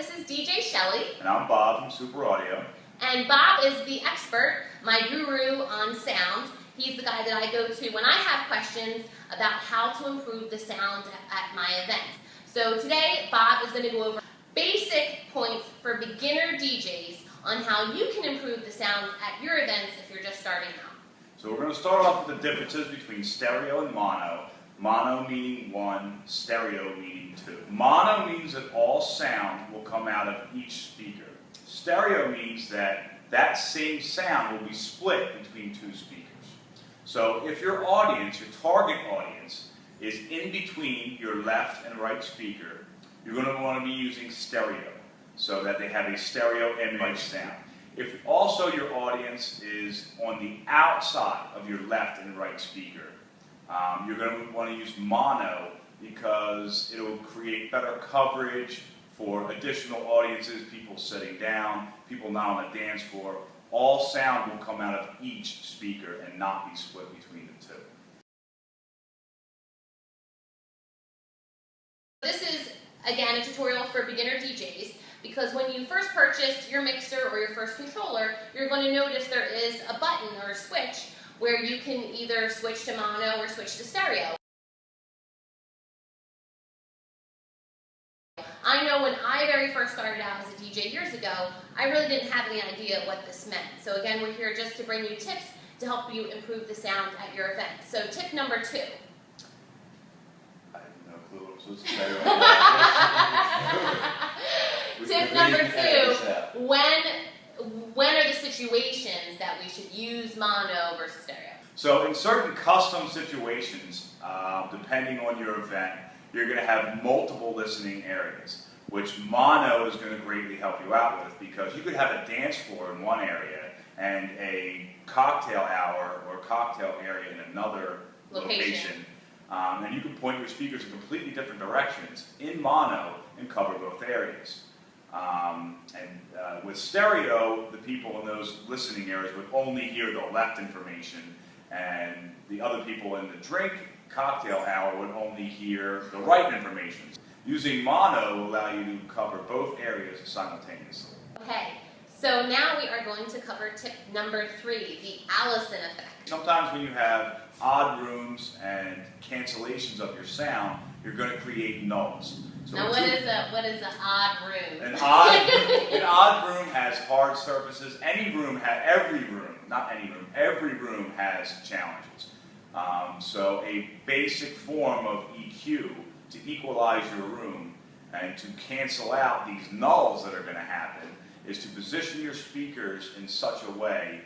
this is DeeJay Shelly. And I'm Bob from Super Audio. And Bob is the expert, my guru on sound. He's the guy that I go to when I have questions about how to improve the sound at my events. So today, Bob is going to go over basic points for beginner DJs on how you can improve the sound at your events if you're just starting out. So we're going to start off with the differences between stereo and mono. Mono meaning one, stereo meaning two. Mono means that all sound will come out of each speaker. Stereo means that that same sound will be split between two speakers. So if your audience, your target audience, is in between your left and right speaker, you're going to want to be using stereo so that they have a stereo image sound. If also your audience is on the outside of your left and right speaker, you're going to want to use mono because it will create better coverage for additional audiences, people sitting down, people not on the dance floor. All sound will come out of each speaker and not be split between the two. This is, again, a tutorial for beginner DJs because when you first purchase your mixer or your first controller, you're going to notice there is a button or a switch where you can either switch to mono or switch to stereo. I know when I very first started out as a DJ years ago, I really didn't have any idea what this meant. So again, we're here just to bring you tips to help you improve the sound at your event. So tip number 2. I have no clue what I'm supposed to say right now. Tip number 2, when are the situations that we should use mono versus stereo? So in certain custom situations, depending on your event, you're going to have multiple listening areas, which mono is going to greatly help you out with because you could have a dance floor in one area and a cocktail hour or cocktail area in another location. And you can point your speakers in completely different directions in mono and cover both areas. With stereo, the people in those listening areas would only hear the left information, and the other people in the drink cocktail hour would only hear the right information. Using mono will allow you to cover both areas simultaneously. Okay, so now we are going to cover tip number 3, the Allison Effect. Sometimes when you have odd rooms and cancellations of your sound, you're going to create nulls. So now what is an odd room? An odd room has hard surfaces. Every room has challenges. So a basic form of EQ to equalize your room and to cancel out these nulls that are going to happen is to position your speakers in such a way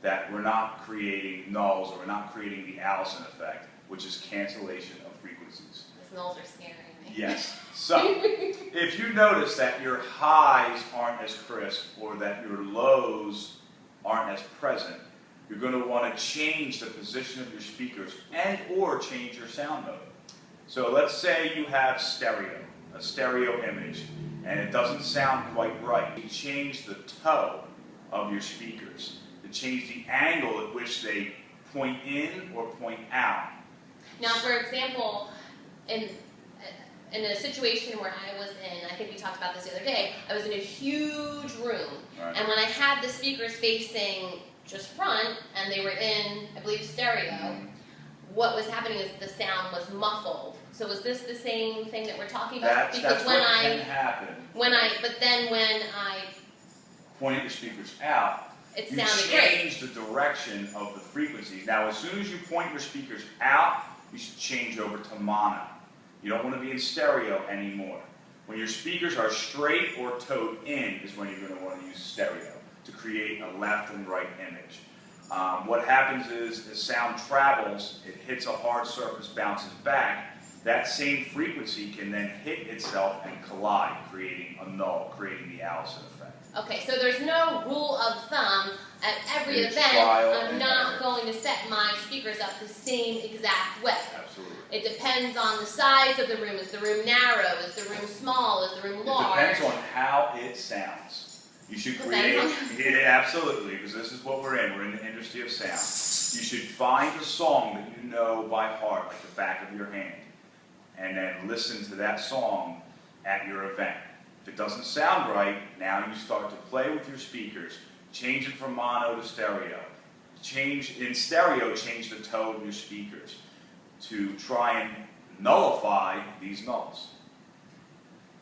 that we're not creating nulls or we're not creating the Allison effect, which is cancellation of frequencies. Those nulls are scaring me. Yes. So, if you notice that your highs aren't as crisp or that your lows aren't as present, you're going to want to change the position of your speakers and or change your sound mode. So let's say you have a stereo image, and it doesn't sound quite right. You change the toe of your speakers to change the angle at which they point in or point out. Now, for example, in a situation where I was in, I think we talked about this the other day, I was in a huge room, right. And when I had the speakers facing just front, and they were in, I believe, stereo, what was happening is the sound was muffled. So was this the same thing that we're talking about? That's what can happen. But then when I point your speakers out, it you sounded great. change the direction of the frequencies. Now, as soon as you point your speakers out, you should change over to mono. You don't want to be in stereo anymore. When your speakers are straight or toed in is when you're going to want to use stereo to create a left and right image. What happens is, as sound travels, it hits a hard surface, bounces back. That same frequency can then hit itself and collide, creating a null, creating the Allison effect. Okay, so there's no rule of thumb at every It's event. trial I'm and not error. going to set my speakers up the same exact way. Absolutely. It depends on the size of the room. Is the room narrow? Is the room small? Is the room large? It depends on how it sounds. You should create, yeah, absolutely, because this is what we're in. We're in the industry of sound. You should find a song that you know by heart, like the back of your hand, and then listen to that song at your event. If it doesn't sound right, now you start to play with your speakers. Change it from mono to stereo. In stereo, change the tone of your speakers to try and nullify these nulls.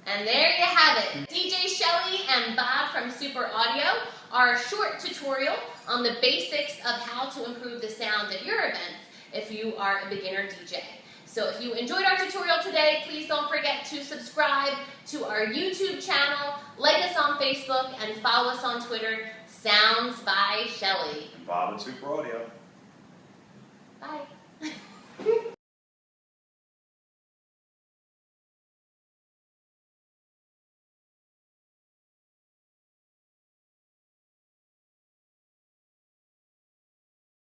And there you have it. DeeJay Shelly and Bob from Super Audio, our short tutorial on the basics of how to improve the sound at your events if you are a beginner DJ. So if you enjoyed our tutorial today, please don't forget to subscribe to our YouTube channel, like us on Facebook, and follow us on Twitter, Sounds by Shelly. And Bob at Super Audio. Bye.